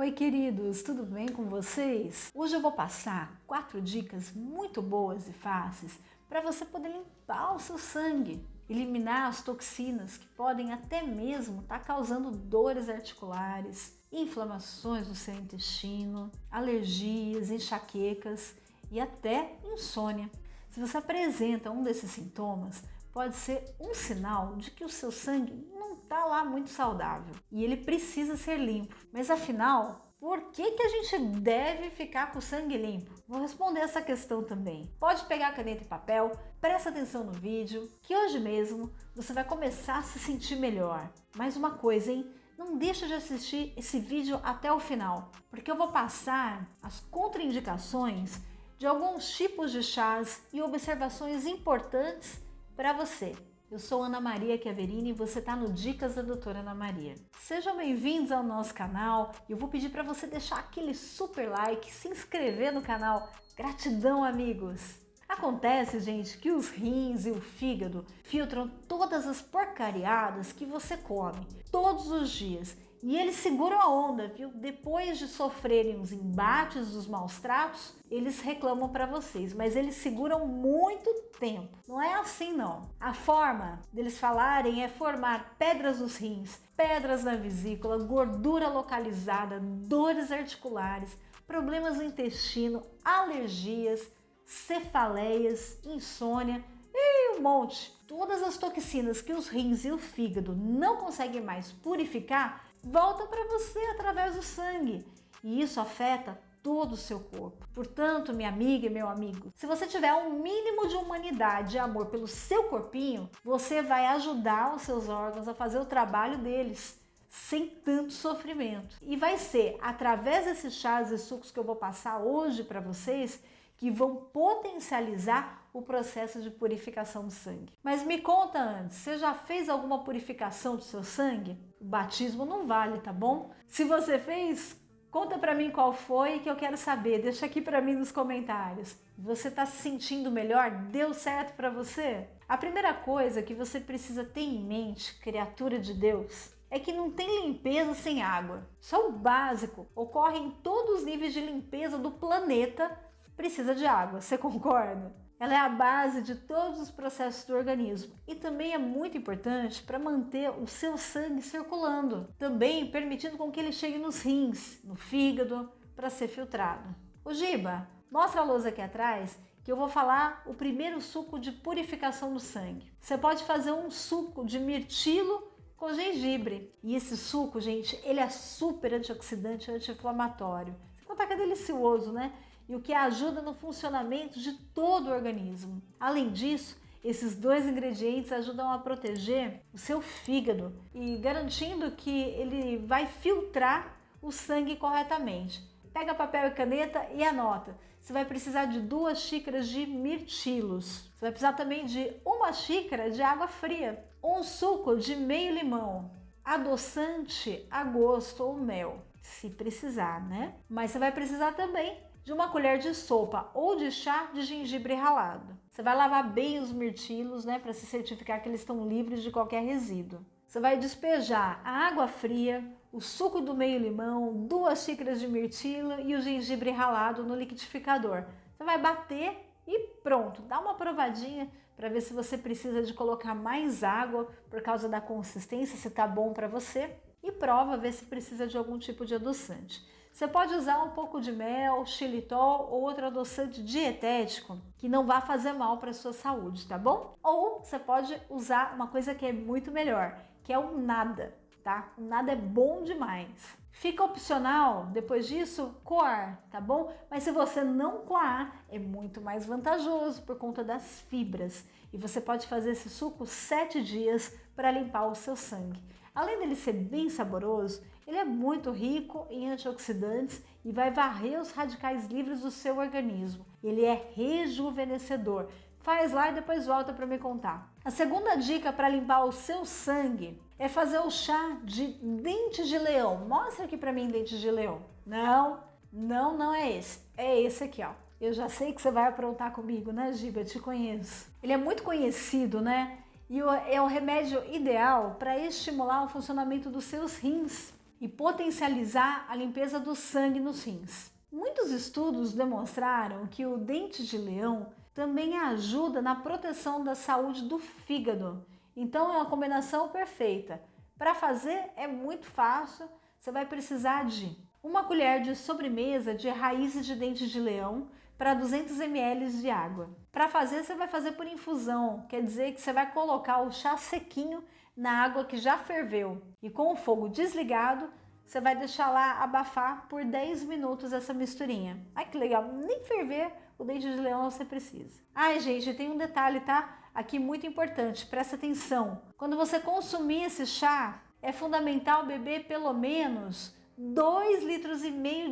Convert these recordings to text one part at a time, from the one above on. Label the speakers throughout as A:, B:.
A: Oi, queridos, tudo bem com vocês? Hoje eu vou passar 4 dicas muito boas e fáceis para você poder limpar o seu sangue, eliminar as toxinas que podem até mesmo estar causando dores articulares, inflamações no seu intestino, alergias, enxaquecas e até insônia. Se você apresenta um desses sintomas, pode ser um sinal de que o seu sangue não está lá muito saudável e ele precisa ser limpo. Mas afinal, por que a gente deve ficar com o sangue limpo? Vou responder essa questão também. Pode pegar caneta e papel, presta atenção no vídeo, que hoje mesmo você vai começar a se sentir melhor. Mais uma coisa, hein? Não deixa de assistir esse vídeo até o final, porque eu vou passar as contraindicações de alguns tipos de chás e observações importantes para você. Eu sou Ana Maria Chiaverini e você está no Dicas da Doutora Ana Maria. Sejam bem-vindos ao nosso canal e eu vou pedir para você deixar aquele super like, se inscrever no canal. Gratidão, amigos! Acontece, gente, que os rins e o fígado filtram todas as porcariadas que você come todos os dias e eles seguram a onda, viu? Depois de sofrerem os embates dos maus tratos, eles reclamam para vocês, mas eles seguram muito tempo. Não é assim, não. A forma deles falarem é formar pedras nos rins, pedras na vesícula, gordura localizada, dores articulares, problemas no intestino, alergias, cefaleias, insônia e um monte. Todas as toxinas que os rins e o fígado não conseguem mais purificar voltam para você através do sangue e isso afeta todo o seu corpo. Portanto, minha amiga e meu amigo, se você tiver um mínimo de humanidade e amor pelo seu corpinho, você vai ajudar os seus órgãos a fazer o trabalho deles sem tanto sofrimento. E vai ser através desses chás e sucos que eu vou passar hoje para vocês que vão potencializar o processo de purificação do sangue. Mas me conta antes, você já fez alguma purificação do seu sangue? O batismo não vale, tá bom? Se você fez, conta pra mim qual foi que eu quero saber. Deixa aqui pra mim nos comentários. Você tá se sentindo melhor? Deu certo pra você? A primeira coisa que você precisa ter em mente, criatura de Deus, é que não tem limpeza sem água. Só o básico ocorre em todos os níveis de limpeza do planeta. Precisa de água, você concorda? Ela é a base de todos os processos do organismo e também é muito importante para manter o seu sangue circulando, também permitindo com que ele chegue nos rins, no fígado, para ser filtrado. Ô Giba, mostra a lousa aqui atrás que eu vou falar o primeiro suco de purificação do sangue. Você pode fazer um suco de mirtilo com gengibre. E esse suco, gente, ele é super antioxidante e anti-inflamatório. Sem contar que é delicioso, né? E o que ajuda no funcionamento de todo o organismo. Além disso, esses dois ingredientes ajudam a proteger o seu fígado e garantindo que ele vai filtrar o sangue corretamente. Pega papel e caneta e anota. Você vai precisar de 2 xícaras de mirtilos. Você vai precisar também de 1 xícara de água fria, um suco de meio limão, adoçante a gosto ou mel, se precisar, né? Mas você vai precisar também de 1 colher de sopa ou de chá de gengibre ralado. Você vai lavar bem os mirtilos, né, para se certificar que eles estão livres de qualquer resíduo. Você vai despejar a água fria, o suco do meio limão, 2 xícaras de mirtilo e o gengibre ralado no liquidificador. Você vai bater e pronto, dá uma provadinha para ver se você precisa de colocar mais água por causa da consistência, se tá bom para você. E prova, ver se precisa de algum tipo de adoçante. Você pode usar um pouco de mel, xilitol ou outro adoçante dietético que não vai fazer mal para a sua saúde, tá bom? Ou você pode usar uma coisa que é muito melhor, que é o nada, tá? O nada é bom demais. Fica opcional, depois disso, coar, tá bom? Mas se você não coar, é muito mais vantajoso por conta das fibras. E você pode fazer esse suco 7 dias para limpar o seu sangue. Além dele ser bem saboroso, ele é muito rico em antioxidantes e vai varrer os radicais livres do seu organismo. Ele é rejuvenescedor. Faz lá e depois volta para me contar. A segunda dica para limpar o seu sangue é fazer o chá de dente de leão. Mostra aqui para mim dente de leão. Não é esse. É esse aqui, ó. Eu já sei que você vai aprontar comigo, né, Giba? Eu te conheço. Ele é muito conhecido, né? E é o remédio ideal para estimular o funcionamento dos seus rins. e potencializar a limpeza do sangue nos rins. Muitos estudos demonstraram que o dente de leão também ajuda na proteção da saúde do fígado. Então é uma combinação perfeita. Para fazer é muito fácil, você vai precisar de uma colher de sobremesa de raízes de dente de leão para 200 ml de água. Para fazer, você vai fazer por infusão, quer dizer que você vai colocar o chá sequinho na água que já ferveu e com o fogo desligado, você vai deixar lá abafar por 10 minutos essa misturinha. Ai que legal, nem ferver o dente de leão você precisa. Ai gente, tem um detalhe, tá? Aqui muito importante, presta atenção. Quando você consumir esse chá, é fundamental beber pelo menos 2,5 litros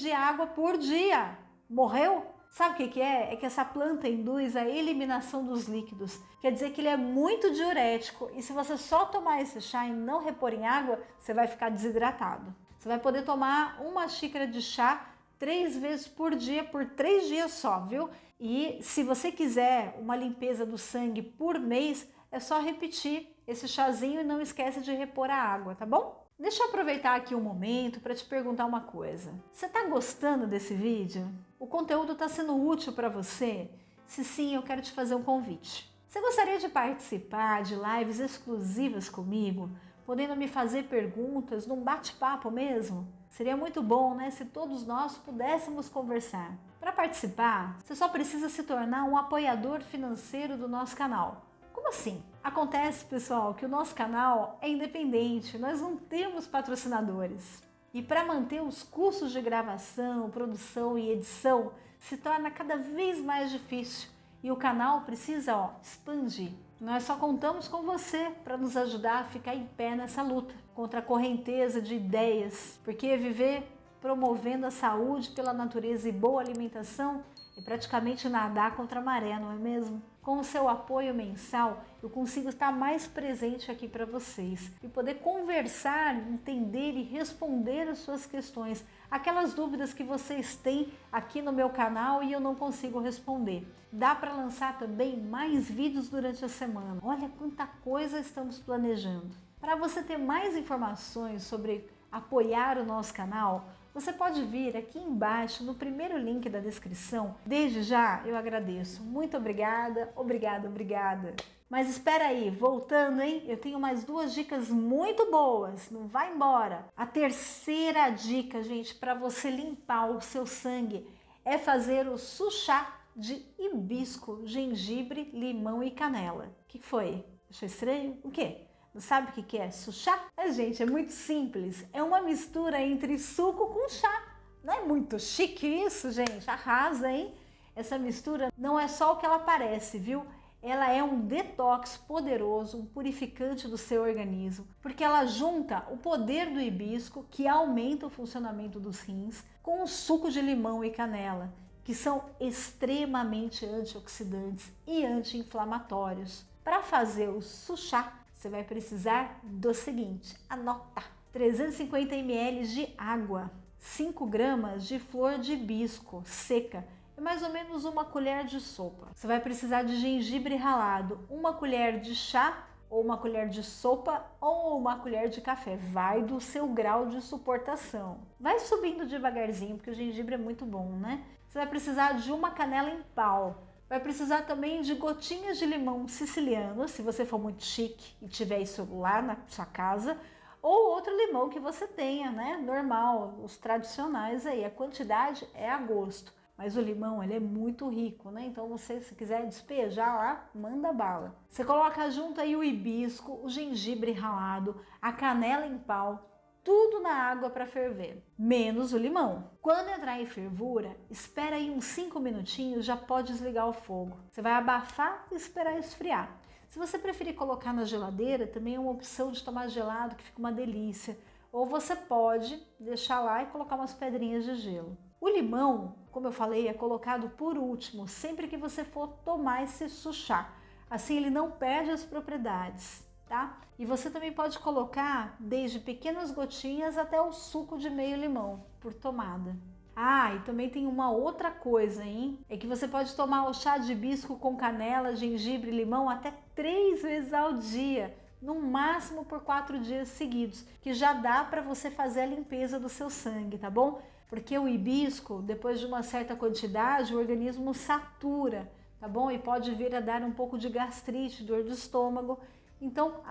A: de água por dia. Morreu? Sabe o que é? É que essa planta induz a eliminação dos líquidos. Quer dizer que ele é muito diurético e se você só tomar esse chá e não repor em água, você vai ficar desidratado. Você vai poder tomar uma xícara de chá 3 vezes por dia, por 3 dias só, viu? E se você quiser uma limpeza do sangue por mês, é só repetir esse chazinho e não esquece de repor a água, tá bom? Deixa eu aproveitar aqui um momento para te perguntar uma coisa. Você está gostando desse vídeo? O conteúdo está sendo útil para você? Se sim, eu quero te fazer um convite. Você gostaria de participar de lives exclusivas comigo, podendo me fazer perguntas num bate-papo mesmo? Seria muito bom, né, se todos nós pudéssemos conversar. Para participar, você só precisa se tornar um apoiador financeiro do nosso canal. Como assim? Acontece, pessoal, que o nosso canal é independente, nós não temos patrocinadores. E para manter os custos de gravação, produção e edição, se torna cada vez mais difícil e o canal precisa expandir. Nós só contamos com você para nos ajudar a ficar em pé nessa luta contra a correnteza de ideias, porque viver promovendo a saúde pela natureza e boa alimentação é praticamente nadar contra a maré, não é mesmo? Com o seu apoio mensal, eu consigo estar mais presente aqui para vocês e poder conversar, entender e responder as suas questões, aquelas dúvidas que vocês têm aqui no meu canal e eu não consigo responder. Dá para lançar também mais vídeos durante a semana. Olha quanta coisa estamos planejando. Para você ter mais informações sobre apoiar o nosso canal, você pode vir aqui embaixo no primeiro link da descrição. Desde já eu agradeço. Muito obrigada, obrigada. Mas espera aí, voltando, hein? Eu tenho mais 2 dicas muito boas, não vai embora. A terceira dica, gente, para você limpar o seu sangue é fazer o suchá de hibisco, gengibre, limão e canela. O que foi? Achou estranho? O quê? Não sabe o que é suchá? Mas, gente, é muito simples. É uma mistura entre suco com chá. Não é muito chique isso, gente? Arrasa, hein? Essa mistura não é só o que ela parece, viu? Ela é um detox poderoso, um purificante do seu organismo, porque ela junta o poder do hibisco, que aumenta o funcionamento dos rins, com o suco de limão e canela, que são extremamente antioxidantes e anti-inflamatórios. Para fazer o suchá, você vai precisar do seguinte, anota: 350 ml de água, 5 gramas de flor de hibisco seca, é mais ou menos uma colher de sopa. Você vai precisar de gengibre ralado, uma colher de chá, ou uma colher de sopa, ou uma colher de café. Vai do seu grau de suportação. Vai subindo devagarzinho, porque o gengibre é muito bom, né? Você vai precisar de uma canela em pau. Vai precisar também de gotinhas de limão siciliano, se você for muito chique e tiver isso lá na sua casa, ou outro limão que você tenha, né? Normal, os tradicionais aí. A quantidade é a gosto. Mas o limão, ele é muito rico, né? Então você, se quiser despejar lá, manda bala. Você coloca junto aí o hibisco, o gengibre ralado, a canela em pau, tudo na água para ferver, menos o limão. Quando entrar em fervura, espera aí uns 5 minutinhos, já pode desligar o fogo. Você vai abafar e esperar esfriar. Se você preferir colocar na geladeira, também é uma opção de tomar gelado, que fica uma delícia. Ou você pode deixar lá e colocar umas pedrinhas de gelo. O limão, como eu falei, é colocado por último, sempre que você for tomar esse suchá. Assim ele não perde as propriedades, tá? E você também pode colocar desde pequenas gotinhas até o suco de meio limão por tomada. Ah, e também tem uma outra coisa, hein? É que você pode tomar o chá de hibisco com canela, gengibre e limão até 3 vezes ao dia. no máximo por 4 dias seguidos, que já dá para você fazer a limpeza do seu sangue, tá bom? Porque o hibisco, depois de uma certa quantidade, o organismo satura, tá bom? E pode vir a dar um pouco de gastrite, dor de estômago. Então,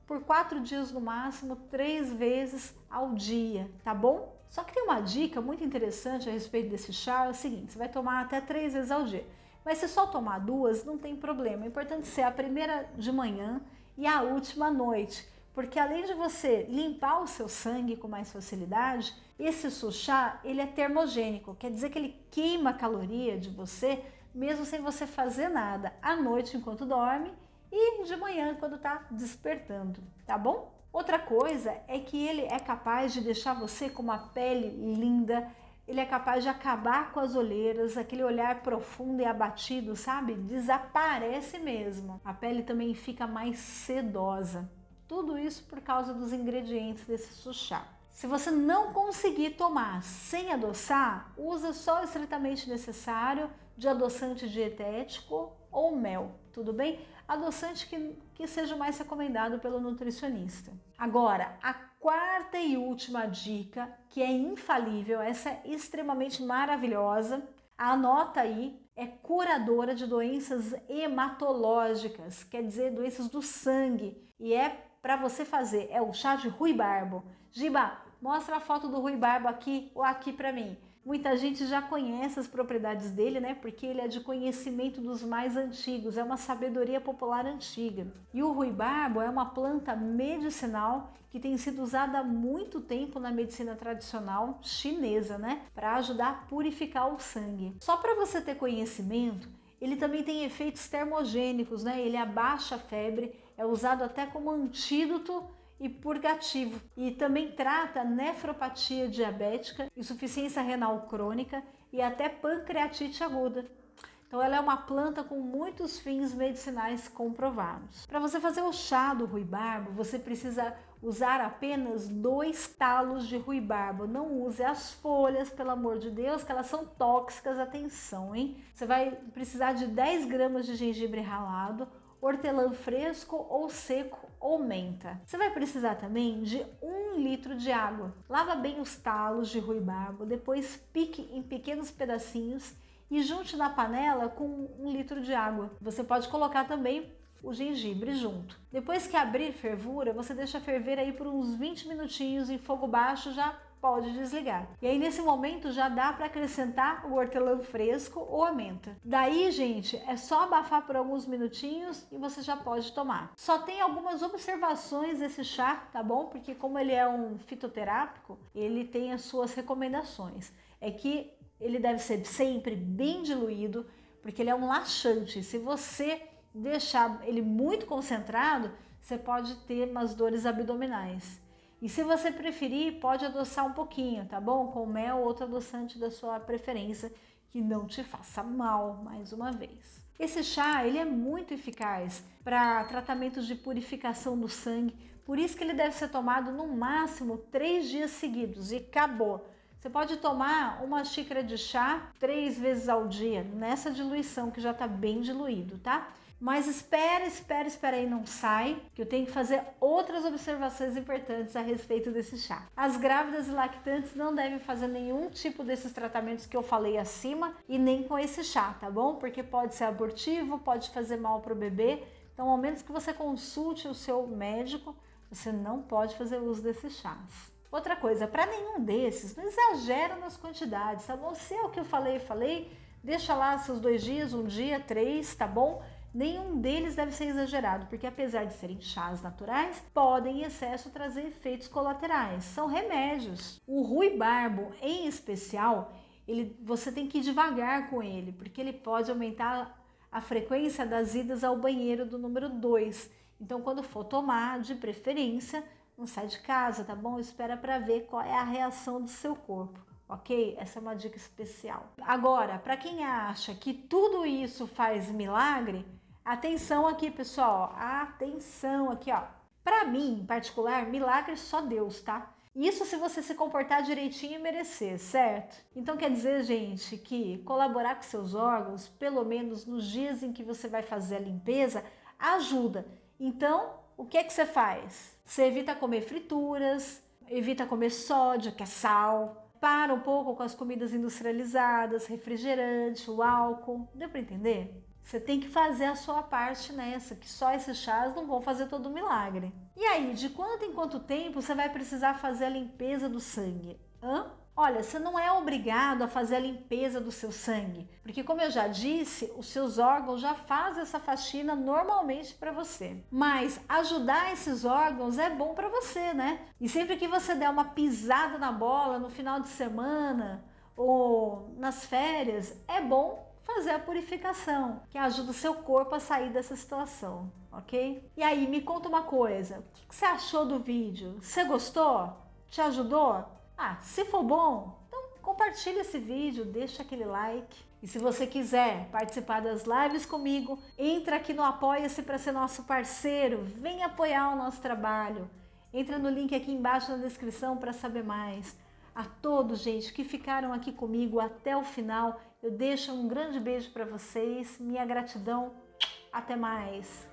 A: por 4 dias no máximo, 3 vezes ao dia, tá bom? Só que tem uma dica muito interessante a respeito desse chá, é o seguinte, você vai tomar até 3 vezes ao dia. Mas se só tomar 2, não tem problema. É importante ser a primeira de manhã e a última à noite. Porque além de você limpar o seu sangue com mais facilidade, esse chá, ele é termogênico, quer dizer que ele queima a caloria de você, mesmo sem você fazer nada, à noite enquanto dorme e de manhã quando está despertando, tá bom? Outra coisa é que ele é capaz de deixar você com uma pele linda, ele é capaz de acabar com as olheiras, aquele olhar profundo e abatido, sabe? Desaparece mesmo. A pele também fica mais sedosa. Tudo isso por causa dos ingredientes desse chá. Se você não conseguir tomar sem adoçar, usa só o estritamente necessário de adoçante dietético ou mel, tudo bem? Adoçante que seja mais recomendado pelo nutricionista. Agora, a quarta e última dica, que é infalível, essa é extremamente maravilhosa, anota aí, é curadora de doenças hematológicas, quer dizer, doenças do sangue, e é para você fazer, é o chá de ruibarbo. Giba, mostra a foto do ruibarbo aqui ou aqui para mim. Muita gente já conhece as propriedades dele, né? Porque ele é de conhecimento dos mais antigos, é uma sabedoria popular antiga. E o ruibarbo é uma planta medicinal que tem sido usada há muito tempo na medicina tradicional chinesa, né? Para ajudar a purificar o sangue. Só para você ter conhecimento, ele também tem efeitos termogênicos, né? Ele abaixa a febre, é usado até como antídoto e purgativo. E também trata nefropatia diabética, insuficiência renal crônica e até pancreatite aguda. Então ela é uma planta com muitos fins medicinais comprovados. Para você fazer o chá do ruibarbo, você precisa usar apenas 2 talos de ruibarbo. Não use as folhas, pelo amor de Deus, que elas são tóxicas, atenção, hein? Você vai precisar de 10 gramas de gengibre ralado, hortelã fresco ou seco ou menta. Você vai precisar também de 1 litro de água. Lava bem os talos de ruibarbo, depois pique em pequenos pedacinhos e junte na panela com 1 litro de água. Você pode colocar também o gengibre junto. Depois que abrir fervura, você deixa ferver aí por uns 20 minutinhos em fogo baixo, já pode desligar. E aí nesse momento já dá para acrescentar o hortelã fresco ou a menta. Daí, gente, é só abafar por alguns minutinhos e você já pode tomar. Só tem algumas observações desse chá, tá bom? Porque como ele é um fitoterápico, ele tem as suas recomendações. É que ele deve ser sempre bem diluído, porque ele é um laxante. Se você deixar ele muito concentrado, você pode ter umas dores abdominais. E se você preferir, pode adoçar um pouquinho, tá bom? Com mel ou outro adoçante da sua preferência, que não te faça mal, mais uma vez. Esse chá, ele é muito eficaz para tratamentos de purificação do sangue, por isso que ele deve ser tomado no máximo 3 dias seguidos e acabou. Você pode tomar 1 xícara de chá 3 vezes ao dia, nessa diluição que já está bem diluído, tá? Mas espera aí, não sai, que eu tenho que fazer outras observações importantes a respeito desse chá. As grávidas e lactantes não devem fazer nenhum tipo desses tratamentos que eu falei acima e nem com esse chá, tá bom? Porque pode ser abortivo, pode fazer mal para o bebê. Então, ao menos que você consulte o seu médico, você não pode fazer uso desses chás. Outra coisa, para nenhum desses, não exagera nas quantidades, tá bom? Se é o que eu falei, deixa lá seus 2 dias, 1 dia, 3, tá bom? Nenhum deles deve ser exagerado, porque apesar de serem chás naturais, podem em excesso trazer efeitos colaterais. São remédios. O ruibarbo, em especial, você tem que ir devagar com ele, porque ele pode aumentar a frequência das idas ao banheiro do número 2. Então, quando for tomar, de preferência, não sai de casa, tá bom? Espera para ver qual é a reação do seu corpo. Ok? Essa é uma dica especial. Agora, para quem acha que tudo isso faz milagre, atenção aqui, pessoal. Atenção aqui, ó. Para mim, em particular, milagre só Deus, tá? Isso se você se comportar direitinho e merecer, certo? Então quer dizer, gente, que colaborar com seus órgãos, pelo menos nos dias em que você vai fazer a limpeza, ajuda. Então, o que é que você faz? Você evita comer frituras, evita comer sódio, que é sal, para um pouco com as comidas industrializadas, refrigerante, o álcool. Deu para entender? Você tem que fazer a sua parte nessa, que só esses chás não vão fazer todo o milagre. E aí, de quanto em quanto tempo você vai precisar fazer a limpeza do sangue? Olha, você não é obrigado a fazer a limpeza do seu sangue, porque como eu já disse, os seus órgãos já fazem essa faxina normalmente para você. Mas ajudar esses órgãos é bom para você, né? E sempre que você der uma pisada na bola no final de semana ou nas férias, é bom fazer a purificação, que ajuda o seu corpo a sair dessa situação, ok? E aí, me conta uma coisa, o que você achou do vídeo? Você gostou? Te ajudou? Se for bom, então compartilha esse vídeo, deixa aquele like. E se você quiser participar das lives comigo, entra aqui no Apoia-se para ser nosso parceiro, vem apoiar o nosso trabalho. Entra no link aqui embaixo na descrição para saber mais. A todos, gente, que ficaram aqui comigo até o final, eu deixo um grande beijo para vocês, minha gratidão, até mais.